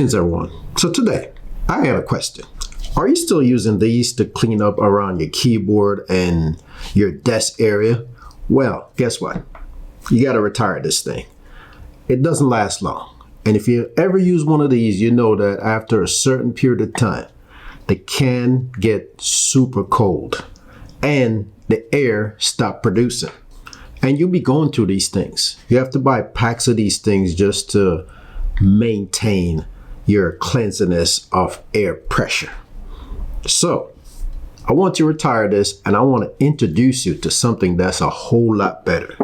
Greetings everyone. So today I got a question. Are you still using these to clean up around your keyboard and your desk area? Well, guess what? You got to retire this thing. It doesn't last long. And if you ever use one of these, you know that after a certain period of time, the can get super cold and the air stop producing. And you'll be going through these things. You have to buy packs of these things just to maintain your cleanliness of air pressure. So I want to retire this, and I want to introduce you to something that's a whole lot better.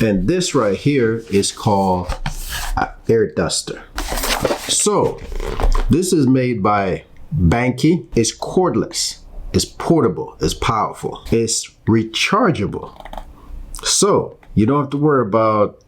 And this right here is called an air duster. So this is made by Bankky. It's cordless, it's portable, it's powerful, it's rechargeable. So you don't have to worry about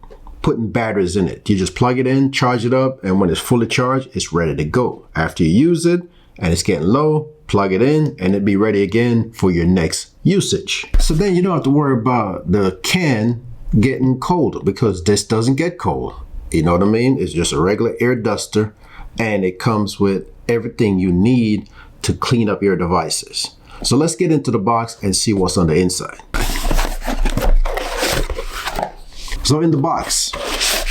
putting batteries in it. You just plug it in, charge it up, and when it's fully charged, it's ready to go. After you use it and it's getting low, plug it in and it'll be ready again for your next usage. So then you don't have to worry about the can getting colder, because this doesn't get cold. You know what I mean? It's just a regular air duster, and it comes with everything you need to clean up your devices. So let's get into the box and see what's on the inside. So in the box,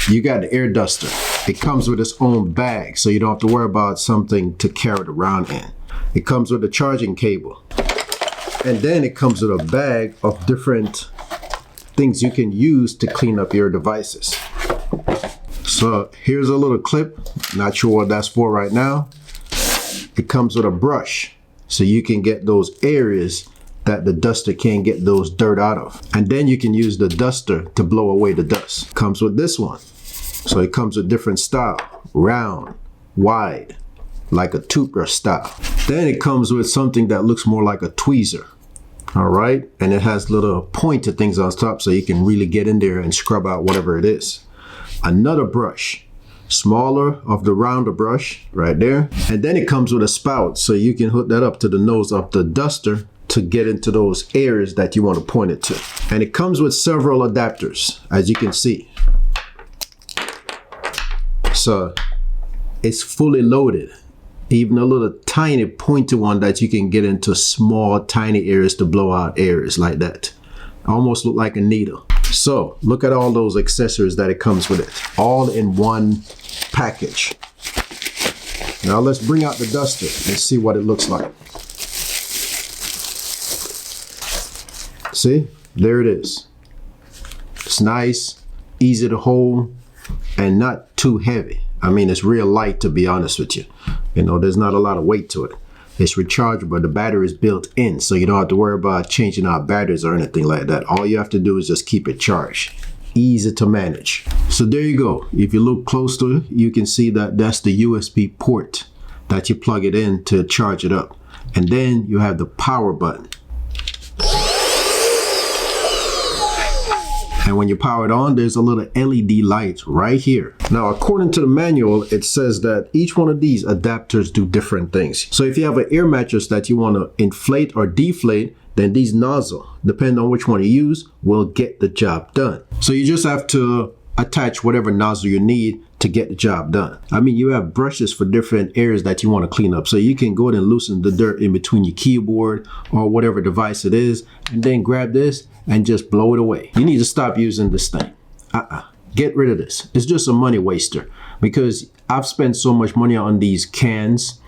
you got the air duster. It comes with its own bag, so you don't have to worry about something to carry it around in. It comes with a charging cable. And then it comes with a bag of different things you can use to clean up your devices. So here's a little clip. Not sure what that's for right now. It comes with a brush, so you can get those areas that the duster can't get those dirt out of. And then you can use the duster to blow away the dust. Comes with this one. So it comes with different style, round, wide, like a toothbrush style. Then it comes with something that looks more like a tweezer. All right, and it has little pointed things on top, so you can really get in there and scrub out whatever it is. Another brush, smaller of the rounder brush right there. And then it comes with a spout, so you can hook that up to the nose of the duster to get into those areas that you want to point it to. And it comes with several adapters, as you can see. So it's fully loaded. Even a little tiny pointed one that you can get into small tiny areas to blow out areas like that. Almost look like a needle. So look at all those accessories that it comes with it, all in one package. Now let's bring out the duster and see what it looks like. See, there it is. It's nice, easy to hold, and not too heavy. I mean, it's real light, to be honest with you. You know, there's not a lot of weight to it. It's rechargeable. The battery is built in, so you don't have to worry about changing out batteries or anything like that. All you have to do is just keep it charged. Easy to manage. So there you go. If you look close to it, you can see that that's the USB port that you plug it in to charge it up. And then you have the power button. And when you power it on, there's a little LED light right here. Now, according to the manual, it says that each one of these adapters do different things. So if you have an air mattress that you want to inflate or deflate, then these nozzle, depending on which one you use, will get the job done. So you just have to attach whatever nozzle you need to get the job done. I mean, you have brushes for different areas that you want to clean up. So you can go ahead and loosen the dirt in between your keyboard or whatever device it is, and then grab this and just blow it away. You need to stop using this thing. Get rid of this. It's just a money waster, because I've spent so much money on these cans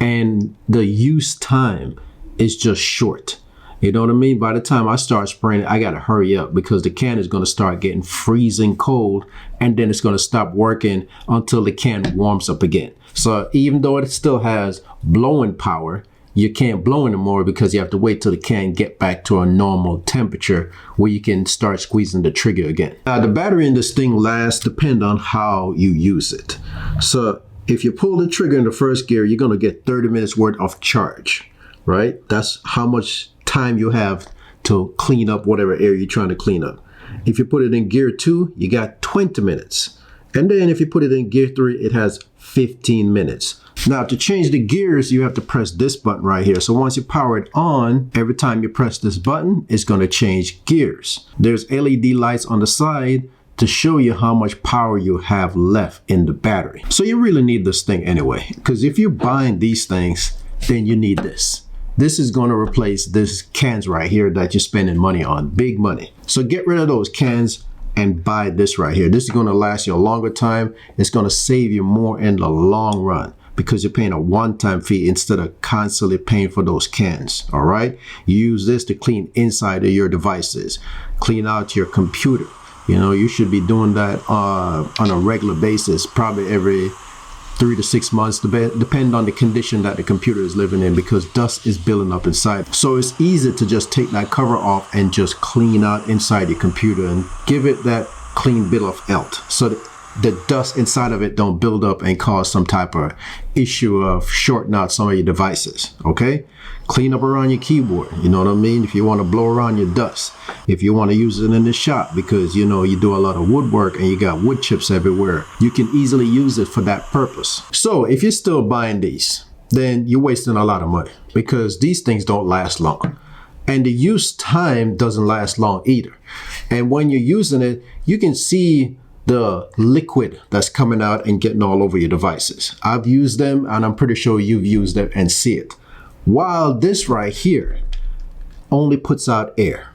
and the use time is just short. You know what I mean? By the time I start spraying it, I got to hurry up, because the can is going to start getting freezing cold, and then it's going to stop working until the can warms up again. So even though it still has blowing power, you can't blow anymore, because you have to wait till the can get back to a normal temperature where you can start squeezing the trigger again. Now, the battery in this thing lasts depend on how you use it. So if you pull the trigger in the first gear, you're going to get 30 minutes worth of charge, right? That's how much time you have to clean up whatever area you're trying to clean up. If you put it in gear 2, you got 20 minutes. And then if you put it in gear 3, it has 15 minutes. Now, to change the gears, you have to press this button right here. So once you power it on, every time you press this button, it's going to change gears. There's LED lights on the side to show you how much power you have left in the battery. So you really need this thing anyway, because if you're buying these things, then you need this. This is going to replace this cans right here that you're spending money on, big money. So get rid of those cans and buy this right here. This is going to last you a longer time. It's going to save you more in the long run because you're paying a one-time fee instead of constantly paying for those cans. All right. You use this to clean inside of your devices, clean out your computer. You know, you should be doing that on a regular basis, probably every 3 to 6 months, depending on the condition that the computer is living in, because dust is building up inside. So it's easy to just take that cover off and just clean out inside your computer and give it that clean bill of health, so that the dust inside of it don't build up and cause some type of issue of shorting out some of your devices. Okay, clean up around your keyboard, you know what I mean? If you want to blow around your dust, if you want to use it in the shop because you know you do a lot of woodwork and you got wood chips everywhere, you can easily use it for that purpose. So if you're still buying these, then you're wasting a lot of money because these things don't last long, and the use time doesn't last long either. And when you're using it, you can see the liquid that's coming out and getting all over your devices. I've used them and I'm pretty sure you've used them and see it. While this right here only puts out air.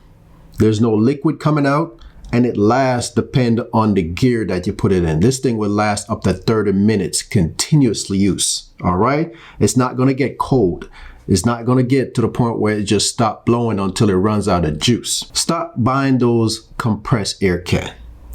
There's no liquid coming out, and it lasts depend on the gear that you put it in. This thing will last up to 30 minutes continuously use. All right. It's not going to get cold. It's not going to get to the point where it just stops blowing until it runs out of juice. Stop buying those compressed air can,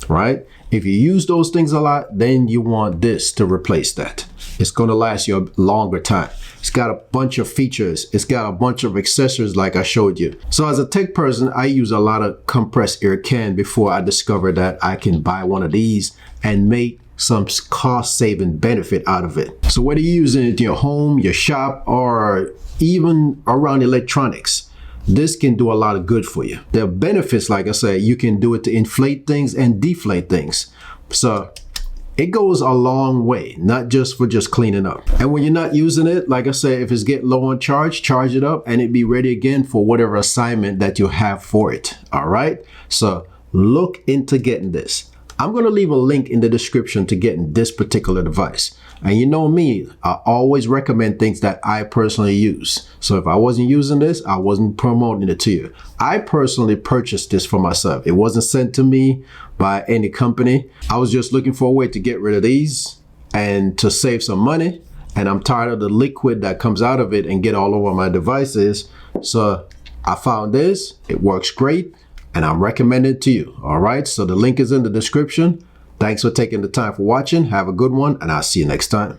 right? If you use those things a lot, then you want this to replace that. It's going to last you a longer time. It's got a bunch of features. It's got a bunch of accessories like I showed you. So as a tech person, I use a lot of compressed air can before I discovered that I can buy one of these and make some cost saving benefit out of it. So whether you're using it in your home, your shop, or even around electronics, this can do a lot of good for you. There are benefits, like I said, you can do it to inflate things and deflate things. So it goes a long way, not just for just cleaning up. And when you're not using it, like I said, if it's getting low on charge, charge it up and it be ready again for whatever assignment that you have for it. All right. So look into getting this. I'm going to leave a link in the description to getting this particular device. And you know me, I always recommend things that I personally use. So if I wasn't using this, I wasn't promoting it to you. I personally purchased this for myself. It wasn't sent to me by any company. I was just looking for a way to get rid of these and to save some money. And I'm tired of the liquid that comes out of it and get all over my devices. So I found this. It works great. And I'm recommending it to you. All right. So the link is in the description. Thanks for taking the time for watching. Have a good one, and I'll see you next time.